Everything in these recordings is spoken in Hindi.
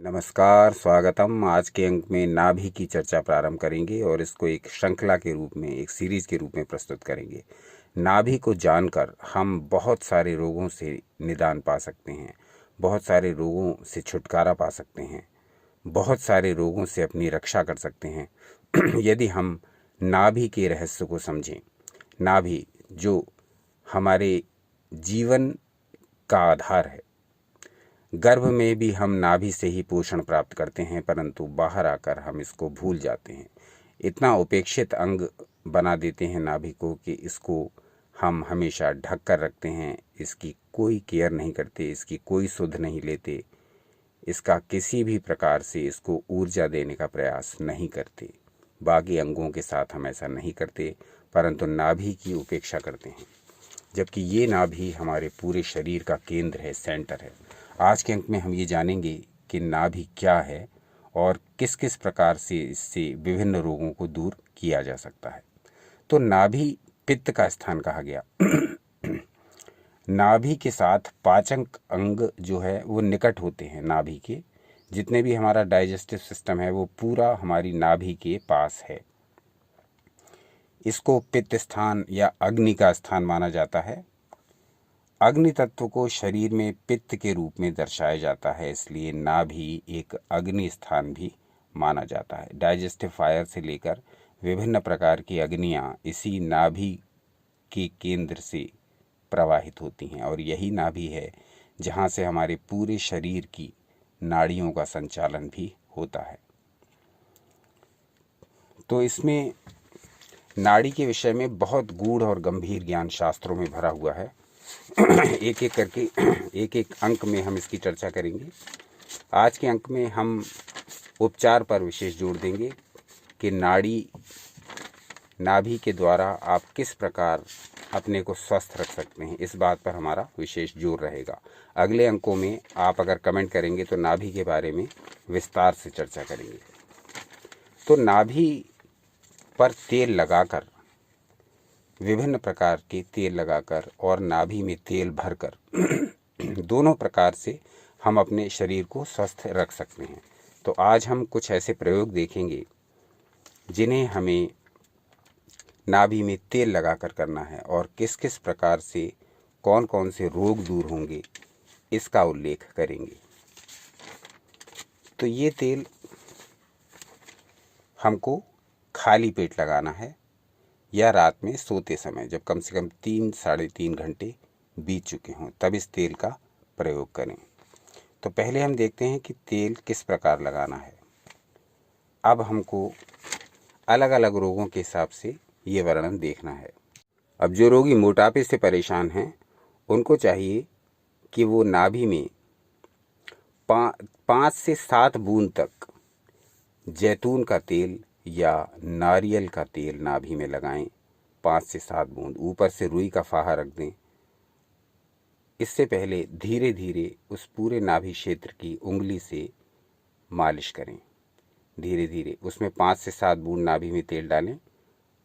नमस्कार, स्वागतम। आज के अंक में नाभि की चर्चा प्रारंभ करेंगे और इसको एक श्रृंखला के रूप में, एक सीरीज के रूप में प्रस्तुत करेंगे। नाभि को जानकर हम बहुत सारे रोगों से निदान पा सकते हैं, बहुत सारे रोगों से छुटकारा पा सकते हैं, बहुत सारे रोगों से अपनी रक्षा कर सकते हैं यदि हम नाभि के रहस्य को समझें। नाभि जो हमारे जीवन का आधार है। गर्भ में भी हम नाभि से ही पोषण प्राप्त करते हैं, परंतु बाहर आकर हम इसको भूल जाते हैं। इतना उपेक्षित अंग बना देते हैं नाभि को कि इसको हम हमेशा ढक कर रखते हैं, इसकी कोई केयर नहीं करते, इसकी कोई सुध नहीं लेते, इसका किसी भी प्रकार से इसको ऊर्जा देने का प्रयास नहीं करते। बाकी अंगों के साथ हम ऐसा नहीं करते, परंतु नाभि की उपेक्षा करते हैं, जबकि ये नाभि हमारे पूरे शरीर का केंद्र है, सेंटर है। आज के अंक में हम ये जानेंगे कि नाभि क्या है और किस किस प्रकार से इससे विभिन्न रोगों को दूर किया जा सकता है। तो नाभि पित्त का स्थान कहा गया। नाभि के साथ पाचक अंग जो है वो निकट होते हैं। नाभि के जितने भी हमारा डाइजेस्टिव सिस्टम है वो पूरा हमारी नाभि के पास है। इसको पित्त स्थान या अग्नि का स्थान माना जाता है। अग्नि तत्व को शरीर में पित्त के रूप में दर्शाया जाता है, इसलिए नाभि एक अग्नि स्थान भी माना जाता है। डाइजेस्टिव फायर से लेकर विभिन्न प्रकार की अग्नियां इसी नाभि के केंद्र से प्रवाहित होती हैं और यही नाभि है जहां से हमारे पूरे शरीर की नाड़ियों का संचालन भी होता है। तो इसमें नाड़ी के विषय में बहुत गूढ़ और गंभीर ज्ञान शास्त्रों में भरा हुआ है। एक एक करके एक एक अंक में हम इसकी चर्चा करेंगे। आज के अंक में हम उपचार पर विशेष जोर देंगे कि नाभि के द्वारा आप किस प्रकार अपने को स्वस्थ रख सकते हैं, इस बात पर हमारा विशेष जोर रहेगा। अगले अंकों में आप अगर कमेंट करेंगे तो नाभि के बारे में विस्तार से चर्चा करेंगे। तो नाभि पर तेल लगाकर, विभिन्न प्रकार के तेल लगाकर और नाभि में तेल भरकर दोनों प्रकार से हम अपने शरीर को स्वस्थ रख सकते हैं। तो आज हम कुछ ऐसे प्रयोग देखेंगे जिन्हें हमें नाभि में तेल लगाकर करना है और किस किस प्रकार से कौन कौन से रोग दूर होंगे इसका उल्लेख करेंगे। तो ये तेल हमको खाली पेट लगाना है या रात में सोते समय, जब कम से कम 3-3.5 घंटे बीत चुके हों, तब इस तेल का प्रयोग करें। तो पहले हम देखते हैं कि तेल किस प्रकार लगाना है। अब हमको अलग अलग रोगों के हिसाब से ये वर्णन देखना है। अब जो रोगी मोटापे से परेशान हैं उनको चाहिए कि वो नाभि में 5 से 7 बूंद तक जैतून का तेल या नारियल का तेल नाभि में लगाएं। 5 से 7 बूंद, ऊपर से रुई का फाहा रख दें। इससे पहले धीरे धीरे उस पूरे नाभि क्षेत्र की उंगली से मालिश करें। धीरे धीरे उसमें 5 से 7 बूंद नाभि में तेल डालें,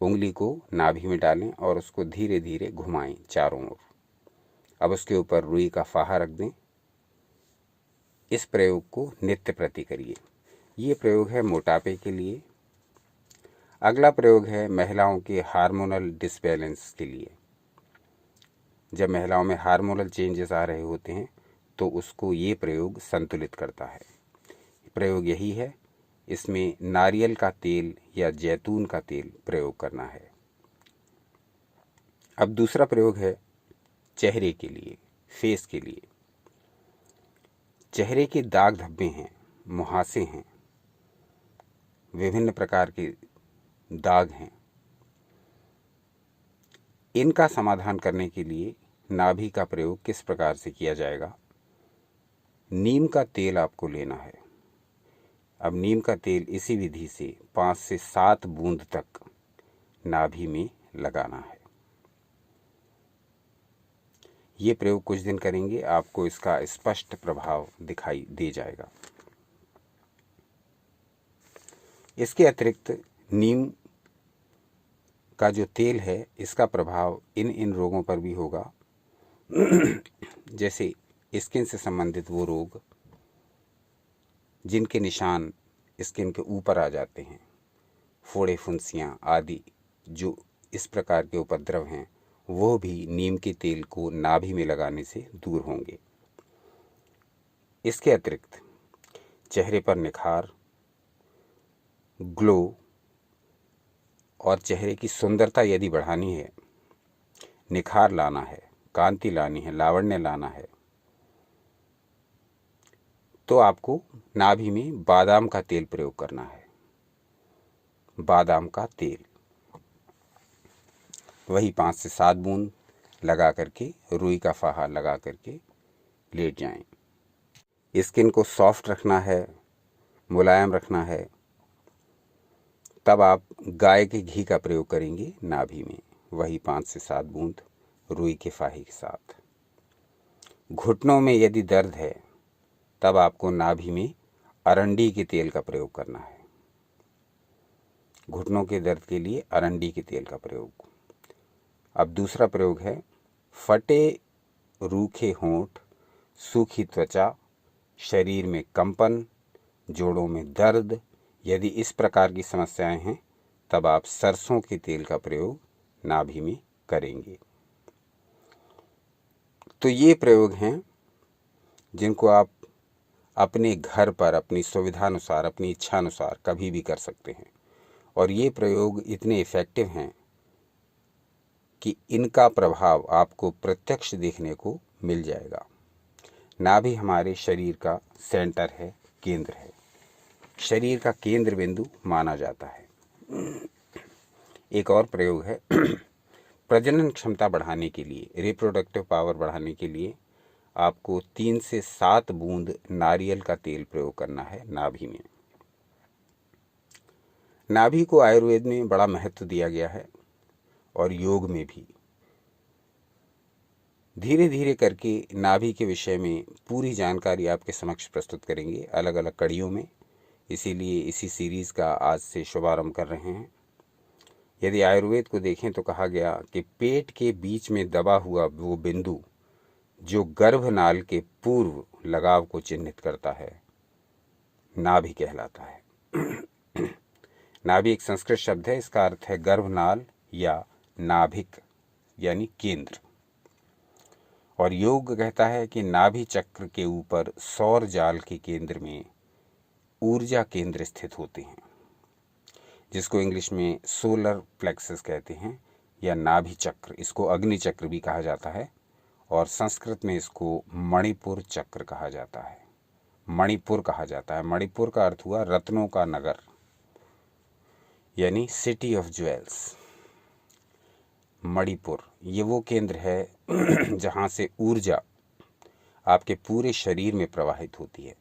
उंगली को नाभि में डालें और उसको धीरे धीरे घुमाएं चारों ओर। अब उसके ऊपर रुई का फाहा रख दें। इस प्रयोग को नित्य प्रति करिए। ये प्रयोग है मोटापे के लिए। अगला प्रयोग है महिलाओं के हार्मोनल डिसबैलेंस के लिए। जब महिलाओं में हार्मोनल चेंजेस आ रहे होते हैं तो उसको ये प्रयोग संतुलित करता है। प्रयोग यही है, इसमें नारियल का तेल या जैतून का तेल प्रयोग करना है। अब दूसरा प्रयोग है चेहरे के लिए, फेस के लिए। चेहरे के दाग धब्बे हैं, मुहासे हैं, विभिन्न प्रकार के दाग हैं। इनका समाधान करने के लिए नाभि का प्रयोग किस प्रकार से किया जाएगा। नीम का तेल आपको लेना है। अब नीम का तेल इसी विधि से 5 से 7 बूंद तक नाभि में लगाना है। ये प्रयोग कुछ दिन करेंगे, आपको इसका स्पष्ट प्रभाव दिखाई दे जाएगा। इसके अतिरिक्त नीम का जो तेल है इसका प्रभाव इन रोगों पर भी होगा जैसे स्किन से संबंधित वो रोग, जिनके निशान स्किन के ऊपर आ जाते हैं, फोड़े फुंसियाँ आदि जो इस प्रकार के उपद्रव हैं, वो भी नीम के तेल को नाभि में लगाने से दूर होंगे। इसके अतिरिक्त चेहरे पर निखार, ग्लो और चेहरे की सुंदरता यदि बढ़ानी है, निखार लाना है, कांति लानी है, लावण्य लाना है, तो आपको नाभि में बादाम का तेल प्रयोग करना है। बादाम का तेल वही 5 से 7 बूंद लगा करके, रुई का फाहा लगा करके लेट जाएं। स्किन को सॉफ्ट रखना है, मुलायम रखना है, तब आप गाय के घी का प्रयोग करेंगे नाभि में, वही 5 से 7 बूंद रुई के फाहे के साथ। घुटनों में यदि दर्द है, तब आपको नाभि में अरंडी के तेल का प्रयोग करना है। घुटनों के दर्द के लिए अरंडी के तेल का प्रयोग। अब दूसरा प्रयोग है फटे रूखे होंठ, सूखी त्वचा, शरीर में कंपन, जोड़ों में दर्द, यदि इस प्रकार की समस्याएं हैं, तब आप सरसों के तेल का प्रयोग नाभि में करेंगे। तो ये प्रयोग हैं जिनको आप अपने घर पर अपनी सुविधानुसार, अपनी इच्छानुसार कभी भी कर सकते हैं, और ये प्रयोग इतने इफ़ेक्टिव हैं कि इनका प्रभाव आपको प्रत्यक्ष देखने को मिल जाएगा। नाभि हमारे शरीर का सेंटर है, केंद्र है, शरीर का केंद्र बिंदु माना जाता है। एक और प्रयोग है प्रजनन क्षमता बढ़ाने के लिए, रिप्रोडक्टिव पावर बढ़ाने के लिए आपको 3 से 7 बूंद नारियल का तेल प्रयोग करना है नाभि में। नाभि को आयुर्वेद में बड़ा महत्व दिया गया है और योग में भी। धीरे धीरे करके नाभि के विषय में पूरी जानकारी आपके समक्ष प्रस्तुत करेंगे अलग अलग कड़ियों में, इसीलिए इसी सीरीज़ का आज से शुभारंभ कर रहे हैं। यदि आयुर्वेद को देखें तो कहा गया कि पेट के बीच में दबा हुआ वो बिंदु जो गर्भनाल के पूर्व लगाव को चिन्हित करता है, नाभि कहलाता है। नाभि एक संस्कृत शब्द है, इसका अर्थ है गर्भनाल या नाभिक यानी केंद्र। और योग कहता है कि नाभि चक्र के ऊपर सौर जाल के केंद्र में ऊर्जा केंद्र स्थित होते हैं, जिसको इंग्लिश में सोलर प्लेक्सस कहते हैं या नाभि चक्र। इसको अग्नि चक्र भी कहा जाता है और संस्कृत में इसको मणिपुर चक्र कहा जाता है, मणिपुर कहा जाता है। मणिपुर का अर्थ हुआ रत्नों का नगर यानी सिटी ऑफ ज्वेल्स। मणिपुर ये वो केंद्र है जहाँ से ऊर्जा आपके पूरे शरीर में प्रवाहित होती है।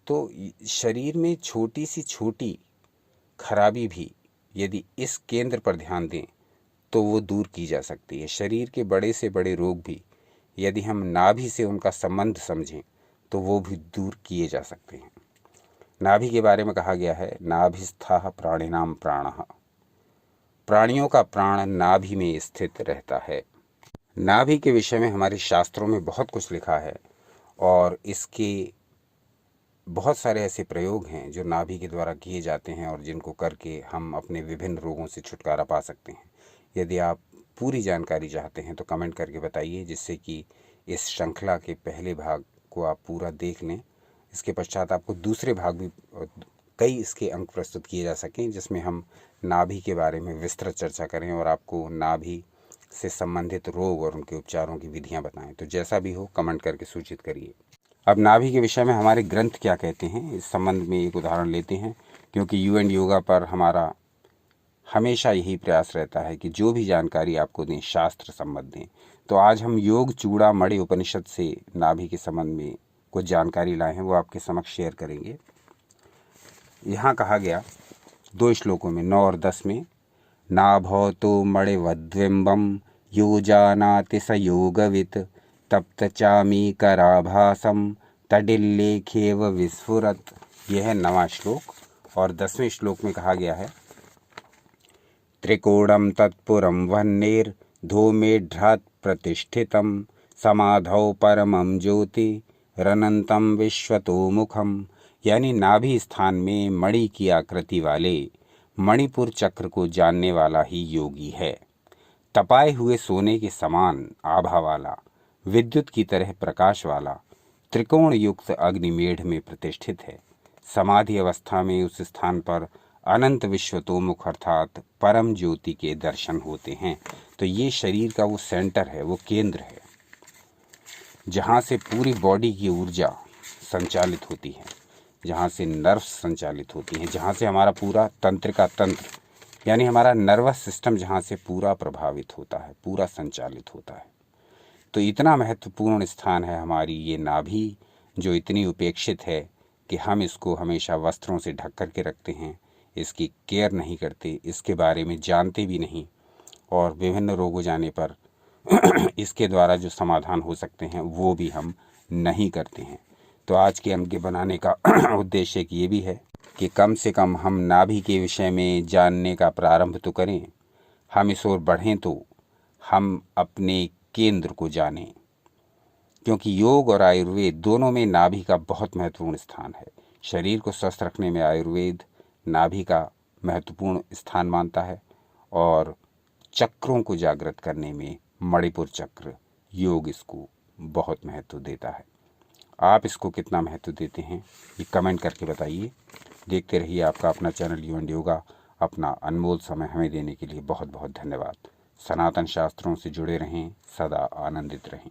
तो शरीर में छोटी सी छोटी खराबी भी यदि इस केंद्र पर ध्यान दें तो वो दूर की जा सकती है। शरीर के बड़े से बड़े रोग भी यदि हम नाभि से उनका संबंध समझें तो वो भी दूर किए जा सकते हैं। नाभि के बारे में कहा गया है नाभिस्थाः प्राणिनां प्राणः, प्राणियों का प्राण नाभि में स्थित रहता है। नाभि के विषय में हमारे शास्त्रों में बहुत कुछ लिखा है और इसके बहुत सारे ऐसे प्रयोग हैं जो नाभि के द्वारा किए जाते हैं और जिनको करके हम अपने विभिन्न रोगों से छुटकारा पा सकते हैं। यदि आप पूरी जानकारी चाहते हैं तो कमेंट करके बताइए, जिससे कि इस श्रृंखला के पहले भाग को आप पूरा देख लें। इसके पश्चात आपको दूसरे भाग भी कई इसके अंक प्रस्तुत किए जा सकें, जिसमें हम नाभि के बारे में विस्तृत चर्चा करें और आपको नाभि से संबंधित रोग और उनके उपचारों की विधियां बताएं। तो जैसा भी हो कमेंट करके सूचित करिए। अब नाभि के विषय में हमारे ग्रंथ क्या कहते हैं, इस संबंध में एक उदाहरण लेते हैं, क्योंकि यू एंड योगा पर हमारा हमेशा यही प्रयास रहता है कि जो भी जानकारी आपको दें शास्त्र संबद्ध दें। तो आज हम योग चूड़ामणि उपनिषद से नाभि के संबंध में कुछ जानकारी लाए हैं, वो आपके समक्ष शेयर करेंगे। यहाँ कहा गया 2 श्लोकों में 9 और 10 में, नाभौतो मणिवद्बिम्बं यो जानाति स योगवित् तप्तचामीकराभासं तडिल्लेखेव विस्फुरत्। यह है 9वां श्लोक। और 10वें श्लोक में कहा गया है त्रिकोणं तत्पुरं वह्नेर्धूमेढ्रात् प्रतिष्ठितं समाधौ परमं ज्योति रनन्तं विश्वतो मुखं यानी नाभि स्थान में मणि की आकृति वाले मणिपुर चक्र को जानने वाला ही योगी है। तपाए हुए सोने के समान आभा वाला, विद्युत की तरह प्रकाश वाला, त्रिकोण युक्त अग्निमेढ़ में प्रतिष्ठित है। समाधि अवस्था में उस स्थान पर अनंत विश्वतोमुख अर्थात परम ज्योति के दर्शन होते हैं। तो ये शरीर का वो सेंटर है, वो केंद्र है, जहाँ से पूरी बॉडी की ऊर्जा संचालित होती है, जहाँ से नर्व्स संचालित होती हैं, जहाँ से हमारा पूरा तंत्र का तंत्र यानी हमारा नर्वस सिस्टम जहाँ से पूरा प्रभावित होता है, पूरा संचालित होता है। तो इतना महत्वपूर्ण स्थान है हमारी ये नाभि, जो इतनी उपेक्षित है कि हम इसको हमेशा वस्त्रों से ढक कर के रखते हैं, इसकी केयर नहीं करते, इसके बारे में जानते भी नहीं, और विभिन्न रोग हो जाने पर इसके द्वारा जो समाधान हो सकते हैं वो भी हम नहीं करते हैं। तो आज के अंक के बनाने का उद्देश्य एक ये भी है कि कम से कम हम नाभि के विषय में जानने का प्रारंभ तो करें, हम इस ओर बढ़ें तो हम अपने केंद्र को जानें, क्योंकि योग और आयुर्वेद दोनों में नाभि का बहुत महत्वपूर्ण स्थान है। शरीर को स्वस्थ रखने में आयुर्वेद नाभि का महत्वपूर्ण स्थान मानता है, और चक्रों को जागृत करने में मणिपुर चक्र योग इसको बहुत महत्व देता है। आप इसको कितना महत्व देते हैं ये कमेंट करके बताइए। देखते रहिए आपका अपना चैनल यू एंड योगा। अपना अनमोल समय हमें देने के लिए बहुत बहुत धन्यवाद। सनातन शास्त्रों से जुड़े रहें, सदा आनंदित रहें।